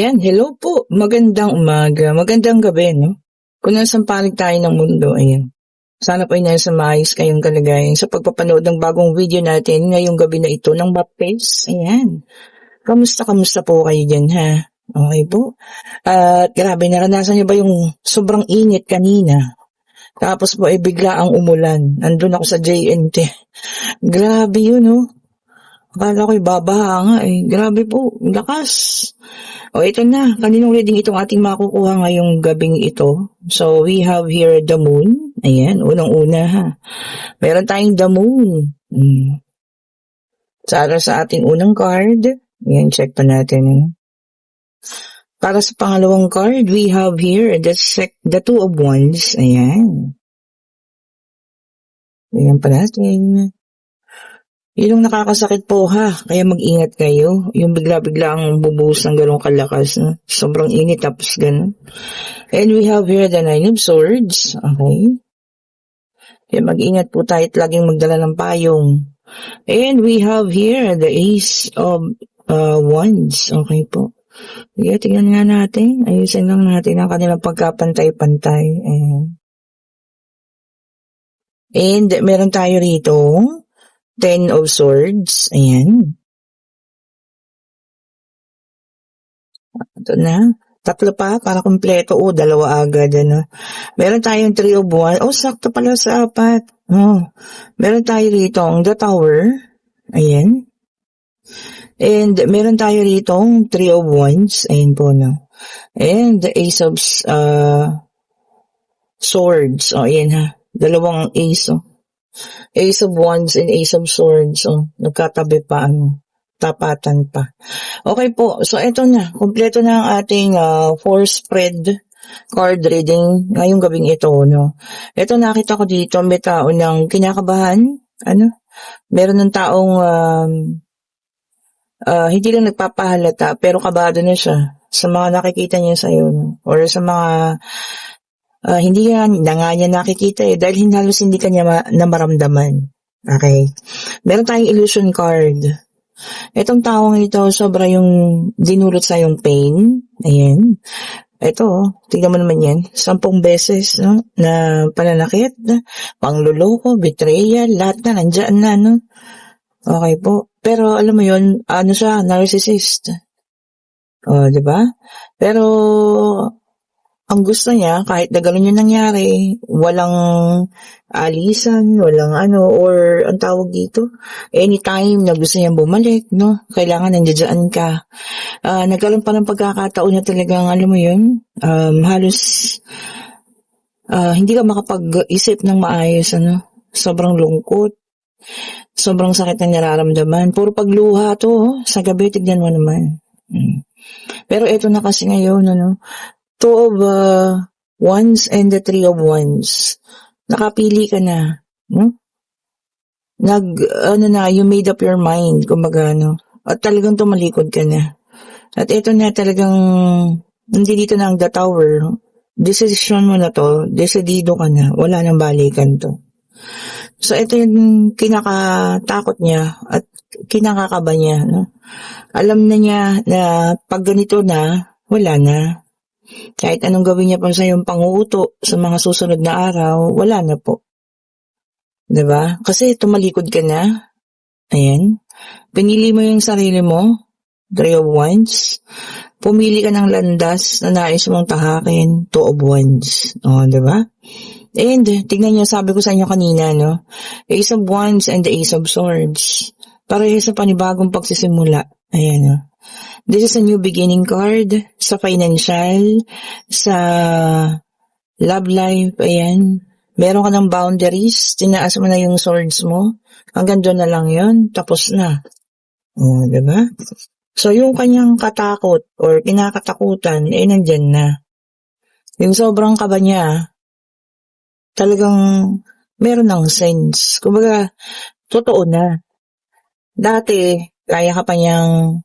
Yan, hello po. Magandang umaga, magandang gabi, no? Kung nasaan panig tayo ng mundo, ayan. Sana po ay nasa maayos kayong kalagayan sa pagpapanood ng bagong video natin ngayong gabi na ito ng Baptist. Ayan. Kamusta po kayo dyan, ha? Okay po. At grabe, naranasan niyo ba yung sobrang init kanina? Tapos po ay bigla ang umulan. Nandun ako sa JNT. Grabe yun, no? Akala ko'y babaha nga eh. Grabe po, lakas. O ito na, kaninong reading itong ating makukuha ngayong gabing ito. So we have here the moon. Ayan, unang-una ha. Meron tayong the moon. Sa ating unang card. Ayan, check pa natin. Para sa pangalawang card, we have here the two of wands. Ayan. Ayan pa natin. Yun ang nakakasakit po ha, kaya mag-ingat kayo. Yung bigla-bigla ang bubuhos ng gano'ng kalakas. No? Sobrang init tapos gano'n. And we have here the Nine of Swords. Okay. Kaya mag-ingat po tayo at laging magdala ng payong. And we have here the Ace of Wands. Okay po. Kaya tingnan nga natin. Ayusin lang natin ang kanilang pagkapantay-pantay. And meron tayo rito Ten of Swords. Ayan. Ito na. Tatlo pa para kumpleto. Dalawa agad. Ano. Meron tayong Three of Wands. Sakto pala sa apat. Meron tayo rito the Tower. Ayan. And meron tayo rito Three of Wands. Ayan po na. And the Ace of Swords. Ayan ha. Dalawang Ace. Ace of Wands and Ace of Swords. Nagkatabi pa, tapatan pa. Okay po, so eto na. Kompleto na ang ating 4 spread card reading ngayong gabing ito. No? Ito nakita ko dito, may tao ng kinakabahan. Meron ng taong hindi lang nagpapahalata, pero kabado na siya sa mga nakikita niya sa'yo. No? Or sa mga hindi na nga niya nakikita dahil halos hindi kanya na maramdaman. Okay. Meron tayong illusion card. Itong taong ito, sobra yung dinulot sa yung pain. Ayan. Ito, tignan mo naman yan. 10 beses, no? Na pananakit, pangluloko, betrayal, lahat na, nandyan na, no? Okay po. Pero alam mo yun, siya, narcissist. Diba? Pero ang gusto niya, kahit na gano'n yung nangyari, walang alisan, walang or ang tawag dito, anytime na gusto niyang bumalik, no? Kailangan nandiyan ka. Nagkaroon pa ng pagkakataon na talagang, alam mo yun, halos hindi ka makapag-isip ng maayos, Sobrang lungkot, sobrang sakit na nararamdaman. Puro pagluha to, sa gabi, tignan mo naman. Pero ito na kasi ngayon, Two of Wands and the Three of Wands. Nakapili ka na. No? You made up your mind. Kumbaga, At talagang tumalikod ka na. At ito na talagang, hindi dito na ang the Tower. Decision mo na to. Desidido ka na. Wala nang balikan to. So, ito yung kinakatakot niya at kinakakaba niya. No? Alam na niya na pag ganito na, wala na. Kahit anong gawin niya pa sa iyong panguuto sa mga susunod na araw, wala na po. Diba? Kasi tumalikod ka na. Ayan. Pinili mo yung sarili mo. Three of Wands. Pumili ka ng landas na nais mong tahakin. Two of Wands. Diba? And, tingnan niyo, sabi ko sa inyo kanina, Ace of Wands and the Ace of Swords. Para sa panibagong pagsisimula. Ayan, This is a new beginning card sa financial, sa love life, ayan. Meron ka ng boundaries, tinaas mo na yung swords mo, hanggang doon na lang yun, tapos na. Diba? So, yung kanyang katakot or kinakatakutan, nandyan na. Yung sobrang kaba niya, talagang meron ng sense. Kumbaga, totoo na. Dati, kaya ka pa niyang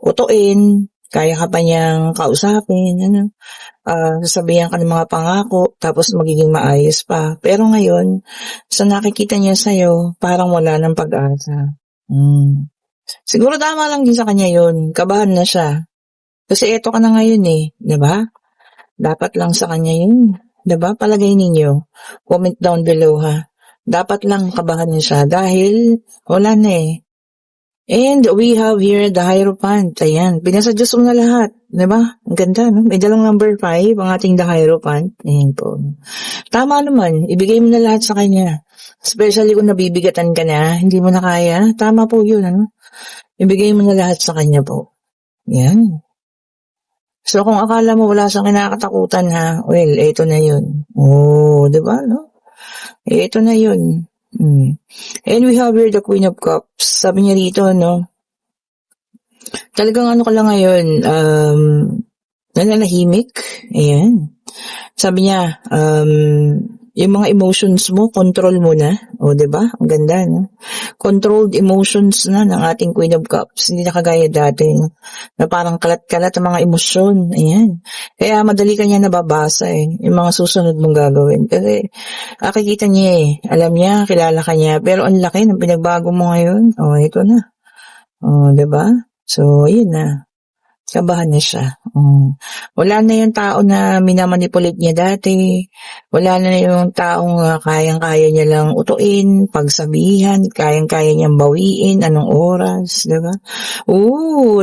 utuin, kaya ka pa niyang kausapin, sasabihan ka ng mga pangako, tapos magiging maayos pa. Pero ngayon, sa nakikita niya sa'yo, parang wala ng pag-asa. Siguro tama lang din sa kanya yun, kabahan na siya. Kasi eto ka na ngayon eh, 'di ba? Dapat lang sa kanya yun, 'di ba? Palagay ninyo, comment down below ha. Dapat lang kabahan niya siya dahil wala na eh. And we have here the Hierophant. Ayan, pinasadjust mo na lahat, 'di ba? Ang ganda, no? May dalang number 5 ang ating the Hierophant. Ayan po. Tama naman, ibigay mo na lahat sa kanya. Especially kung nabibigatan ka na, hindi mo na kaya. Tama po yun, ano? Ibigay mo na lahat sa kanya po. Yan. So kung akala mo wala siyang kinakatakutan ha, well, eto na yun. Oh, 'di ba, no? Eto na yun. And we have here the Queen of Cups. Sabi niya rito, no? Talagang ano ka lang ngayon, nananahimik. Ayan. Sabi niya, yung mga emotions mo, control mo na. O, 'di ba? Ang ganda, no? Controlled emotions na ng ating Queen of Cups. Hindi na kagaya dati, no? Na parang kalat-kalat ang mga emosyon. Ayan. Kaya madali ka niya nababasa eh, yung mga susunod mong gagawin. Kasi, nakikita niya eh. Alam niya, kilala ka niya. Pero ang laki ng pinagbago mo ngayon. O, ito na. O, 'di ba? So, yun na. Kabahan na siya. Wala na yung tao na minamanipulate niya dati. Wala na yung taong kayang-kaya niya lang utuin, pagsabihan, kayang-kaya niyang bawiin, anong oras, diba?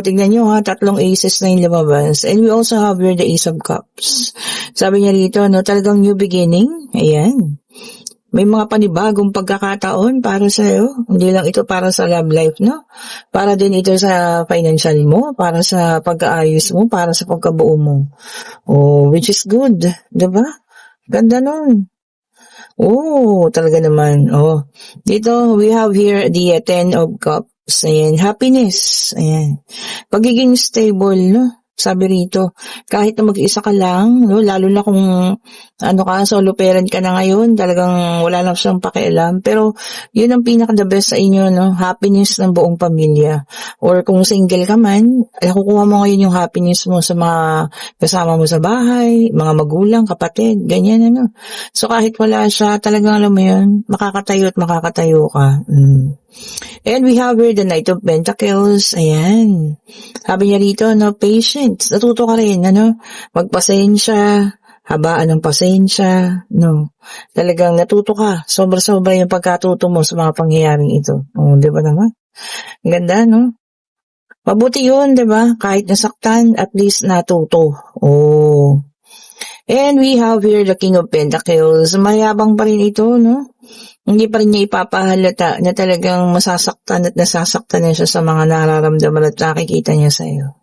Tignan niyo ha, 3 aces na yung lumabas. And we also have here the Ace of Cups. Sabi niya rito, no, talagang new beginning. Ayan. May mga panibagong pagkakataon para sa'yo. Hindi lang ito para sa love life, no? Para din ito sa financial mo, para sa pag-aayos mo, para sa pagkabuo mo. Which is good, diba? Ganda nun. Talaga naman. Dito, we have here the 10 of Cups. Ayan, happiness. Ayan. Pagiging stable, no? Sabi rito, kahit na mag-isa ka lang, no, lalo na kung solo parent ka na ngayon, talagang wala lang siyang pakialam. Pero yun ang pinaka-the best sa inyo, no, happiness ng buong pamilya. Or kung single ka man, kukuha mo ngayon yung happiness mo sa mga kasama mo sa bahay, mga magulang, kapatid, ganyan, ano. So kahit wala siya, talagang alam mo yun, makakatayo at makakatayo ka. And we have here the Knight of Pentacles. Ayan. Sabi niya rito, no, patience. Natuto ka rin, ano, magpasensya, habaan ng pasensya, no. Talagang natuto ka. Sobra-sobra yung pagkatuto mo sa mga pangyayaring ito. Di ba naman? Ang ganda, no? Mabuti yun, di ba? Kahit nasaktan, at least natuto. And we have here the King of Pentacles. Mayabang pa rin ito, no? Hindi pa rin niya ipapahalata na talagang masasaktan at nasasaktan na siya sa mga nararamdaman at nakikita niya sa iyo.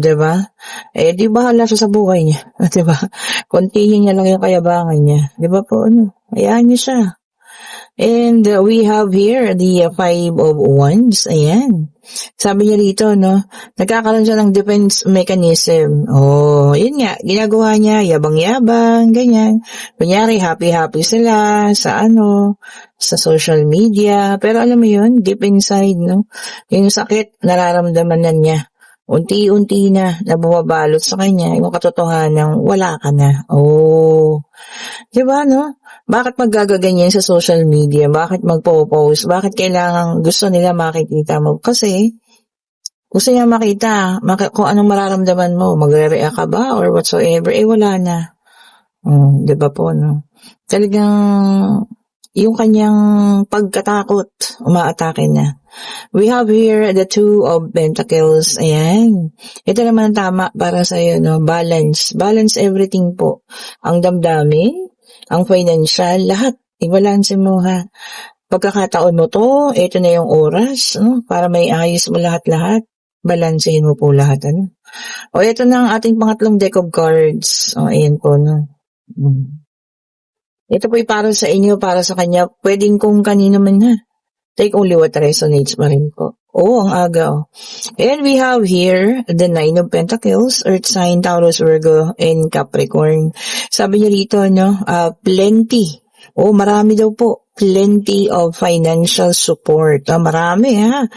Diba? Di bahala siya sa buhay niya. Diba? Kontihin niya lang yung kayabangan niya. Diba po, ano? Hayaan niya siya. And we have here the 5 of Wands. Ayan. Sabi niya rito, no, nagkakaroon siya ng defense mechanism. Yun nga, ginagawa niya, yabang-yabang, ganyan. Kunyari, happy-happy sila sa sa social media. Pero alam mo yun, deep inside, no, yung sakit, nararamdaman na niya. Unti-unti na bumabalot sa kanya yung katotohanan, wala ka na. Diba, no? Bakit maggagaganyan sa social media? Bakit magpo-post? Bakit kailangan gusto nila makikita mo? Kasi gusto niya makita kung anong mararamdaman mo. Magre-react ka ba or whatsoever? Wala na. Diba po, no? Talagang yung kanyang pagkatakot, umaatake na. We have here the 2 of Pentacles. Ayan. Ito naman ang tama para sa iyo, no? Balance. Balance everything po. Ang damdamin, ang financial, lahat. I-balance mo ha. Pagkakataon mo to, ito na yung oras, no? Para may ayos mo lahat-lahat. Balansehin mo po lahat, ano? Ito na ang ating pangatlong deck of cards. Ayan po, no? Ito po'y para sa inyo, para sa kanya. Pwedeng kung kanino man ha. Take only what resonates pa rin po. Ang aga. And we have here the 9 of Pentacles, Earth sign, Taurus, Virgo, and Capricorn. Sabi niya rito, no, plenty. Marami daw po. Plenty of financial support. Marami ha.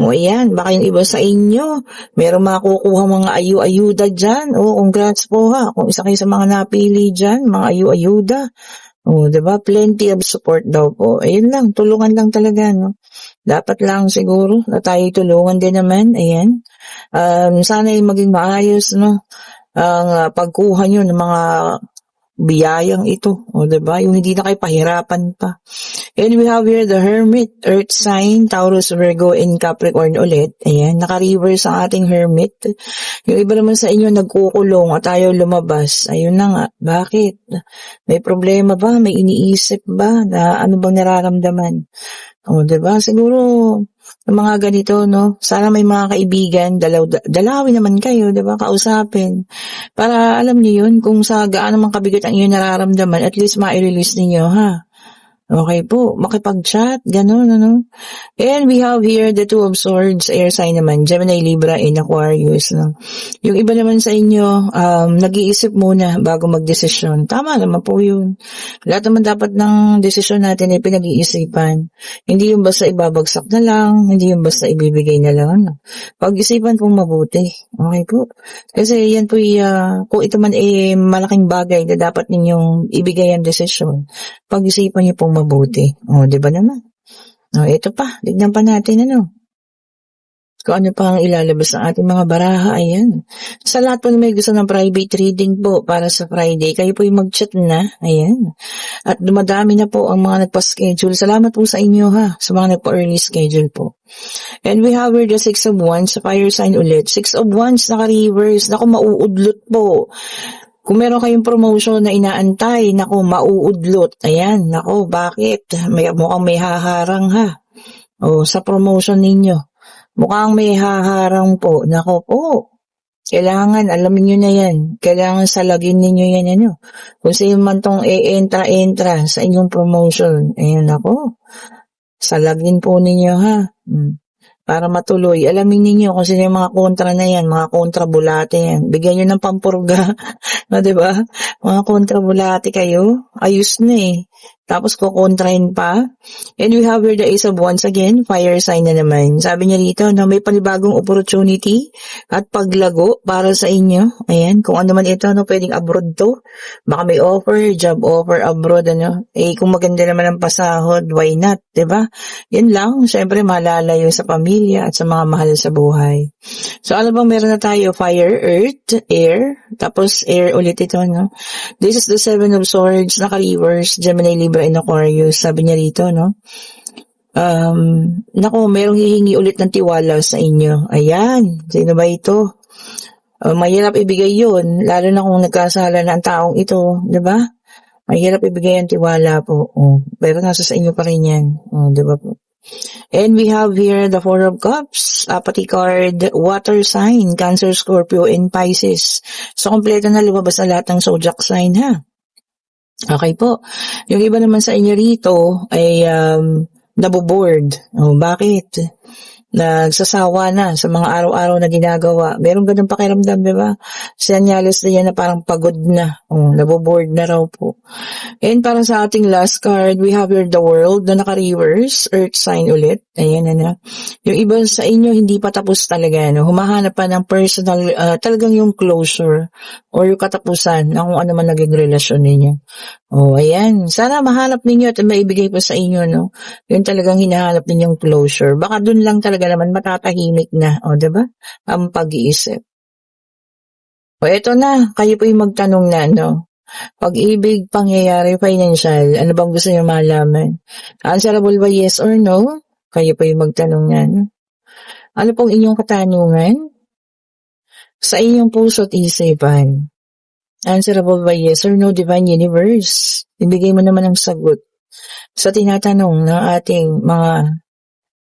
Ayan, baka yung iba sa inyo, meron makukuha mga ayu-ayuda dyan. Congrats po ha. Kung isa kayo sa mga napili dyan, mga ayu-ayuda. Oh, 'di ba? Plenty of support daw po. Ayun lang, tulungan lang talaga, no? Dapat lang siguro na tayo tulungan din naman, ayan. Sana ay maging maayos, no? Ang pagkuha nyo ng mga biyayang ito, o 'di ba? Yung hindi na kayo pahirapan pa. And we have here the Hermit, Earth sign, Taurus, Virgo, and Capricorn ulit. Ayan, naka-reverse ang ating Hermit. Yung iba naman sa inyo nagkukulong at ayaw lumabas. Ayun na nga, bakit? May problema ba? May iniisip ba? Na ano bang nararamdaman? O, 'di ba? Siguro, yung mga ganito, no? Sana may mga kaibigan, dalawin naman kayo, 'di ba? Kausapin. Para alam niyo yun, kung sa gaano man kabigat ang inyong nararamdaman, at least ma-release ninyo, ha? Okay po, makipag-chat, gano'n, ano? And we have here the Two of Swords, air sign naman, Gemini, Libra, and Aquarius. No? Yung iba naman sa inyo, nag-iisip muna bago magdesisyon. Tama naman po yun. Lahat naman dapat ng desisyon natin ay pinag-iisipan. Hindi yung basta ibabagsak na lang, hindi yung basta ibibigay na lang. Ano? Pag-isipan pong mabuti. Okay po. Kasi yan po, kung ito man malaking bagay na dapat ninyong ibigay ang desisyon, pag-isipan niyo pong mabuti. O, di ba naman? O, ito pa. Tignan pa natin, ano? Kung ano pa ang ilalabas ng ating mga baraha. Ayan. Sa lahat po na may gusto ng private reading po para sa Friday, kayo po yung mag-chat na. Ayan. At dumadami na po ang mga nagpa-schedule. Salamat po sa inyo, ha? Sa mga nagpa-early schedule po. And we have here the 6 of Wands, sa fire sign ulit. 6 of Wands, naka-reverse. Naku, mauudlot po. Kung meron kayong promotion na inaantay, naku, mauudlot. Ayan, naku, bakit? Mukhang may haharang, ha? O, sa promotion ninyo. Mukhang may haharang po. Naku po. Kailangan, alamin nyo na yan. Kailangan salagin ninyo yan, ano. Kung sino man tong e-entra sa inyong promotion. Ayan, naku. Salagin po ninyo, ha? Para matuloy. Alamin ninyo kung sino yung mga kontra na yan, mga kontra bulate yan. Bigyan nyo ng pampurga. No, diba? Mga kontra bulate kayo. Ayos na eh. Tapos kukontrahin pa. And we have here the Ace of Wands again, fire sign na naman. Sabi niya rito, no, may panibagong opportunity at paglago para sa inyo. Ayan, kung ano man ito, no, pwedeng abroad to. Baka may offer, job offer abroad, ano. Eh, kung maganda naman ang pasahod, why not, diba? Yan lang, syempre malalayo sa pamilya at sa mga mahal sa buhay. So, ano bang meron na tayo? Fire, earth, air, tapos air ulit ito, no. This is the 7 of Swords, naka-reverse, Gemini, Libra, and Aquarius. Sabi niya rito, no? Naku, merong hihingi ulit ng tiwala sa inyo. Ayan, sino ba ito? Mahirap ibigay yun, lalo na kung nagkasala na ang taong ito, di ba? Mahirap ibigay ang tiwala po. Pero nasa sa inyo pa rin yan. Di ba po? And we have here the 4 of Cups, pati card, water sign, Cancer, Scorpio, and Pisces. So, kompleto na lumabas na lahat ng zodiac sign, ha? Okay po. Yung iba naman sa inyo rito ay naboboard. Bakit? Nagsasawa na sa mga araw-araw na ginagawa. Meron ganun pakiramdam, di ba? Senyales na yan na parang pagod na. Naboboard na raw po. And para sa ating last card, we have here the World na naka-reverse, Earth sign ulit. Ayan na. Yung iba sa inyo, hindi pa tapos talaga. No? Humahanap pa ng personal, talagang yung closure or yung katapusan na kung ano man naging relasyon ninyo. Ayan. Sana mahanap ninyo at maibigay po sa inyo, no? Yung talagang hinahanap ninyong closure. Baka dun lang talaga naman matatahimik na, diba? Ang pag-iisip. Eto na, kayo po yung magtanong na, no? Pag-ibig, pangyayari, financial, ano bang gusto niyo malaman? Answerable ba yes or no? Kayo po yung magtanong yan. Ano pong inyong katanungan? Sa inyong puso't isipan. Answerable ba yes or no, Divine Universe? Ibigay mo naman ang sagot sa tinatanong ng ating mga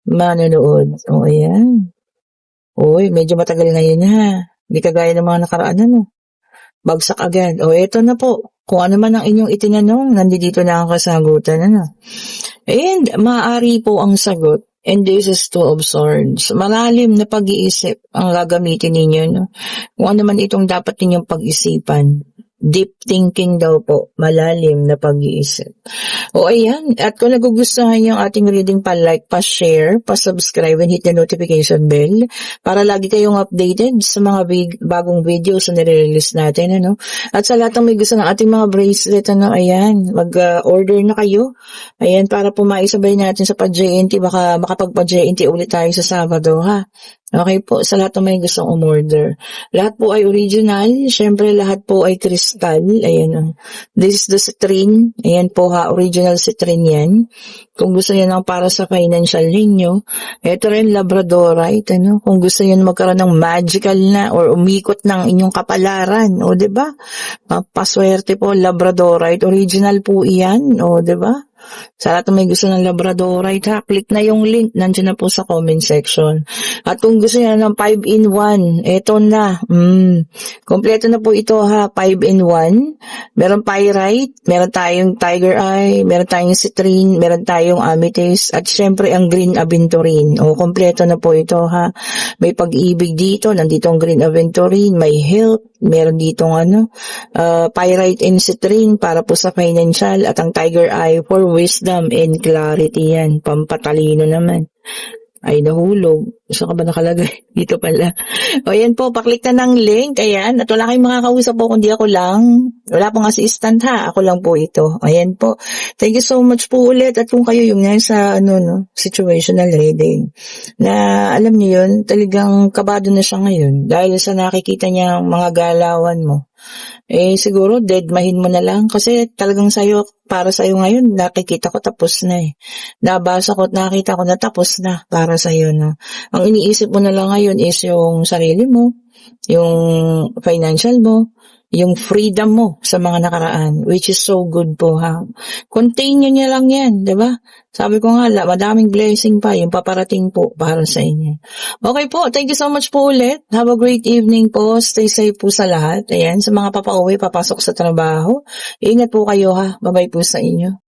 manonood. Ayan. Medyo matagal na yun, ha? Hindi kagaya ng mga nakaraan, ano? Bagsak agad. Eto na po. Kung ano man ang inyong itinanong, nandito na ang kasagutan, ano? And, maaari po ang sagot. And this is 2 of Swords. Malalim na pag-iisip ang gagamitin ninyo, no? Kung ano man itong dapat ninyong pag-isipan. Deep thinking daw po, malalim na pag-iisip. O ayan, at kung nagugustuhan yung ating reading, pa-like, pa-share, pa-subscribe, and hit the notification bell para lagi kayong updated sa mga bagong videos na nire-release natin, ano. At sa lahat ng may gusto ng ating mga bracelet, ano, ayan, mag-order na kayo. Ayan, para po maisabay natin sa pa-JNT, baka makapag-pa-JNT ulit tayo sa Sabado, ha. Okay po, sa lahat ng may gustong umorder. Lahat po ay original. Siyempre, lahat po ay crystal. Ayan. This is the citrine. Ayan po ha, original citrine yan. Kung gusto niyo ng para sa financial ninyo. Ito rin, labradorite. Ano? Kung gusto niyo magkaroon ng magical na or umikot ng inyong kapalaran. O, diba? Paswerte po, labradorite. Original po iyan. O, diba? Sa lahat ng may gusto ng labradorite ha, click na yung link, nandiyan na po sa comment section. At kung gusto niya ng 5-in-1, eto na. Kompleto na po ito ha, 5-in-1. Meron pyrite, meron tayong tiger eye, meron tayong citrine, meron tayong amethyst, at syempre ang green aventurine. O, kompleto na po ito ha. May pag-ibig dito, nandito ang green aventurine, may health, meron ditong pyrite and citrine para po sa financial, at ang tiger eye for wisdom and clarity yan. Pampatalino naman. Ay, nahulog. Saan ka ba nakalagay? Dito pala. O, yan po. Paklik na ng link. Ayan. At wala kayong makakausap po kundi ako lang. Wala pong assistant ha. Ako lang po ito. Ayan po. Thank you so much po ulit. At kung kayo yung nasa situational reading, na alam niyo yun, talagang kabado na siya ngayon. Dahil sa nakikita niya mga galawan mo. Siguro deadmahin mo na lang kasi talagang para sa'yo ngayon, nakikita ko tapos na Nabasa ko at nakita ko na tapos na para sa'yo, no. Ang iniisip mo na lang ngayon is yung sarili mo, yung financial mo, yung freedom mo sa mga nakaraan, which is so good po ha. Contain nyo niya lang yan, di ba? Sabi ko nga, madaming blessing pa, yung paparating po para sa inyo. Okay po, thank you so much po ulit. Have a great evening po. Stay safe po sa lahat. Ayan, sa mga papauwi, papasok sa trabaho. Ingat po kayo ha. Bye-bye po sa inyo.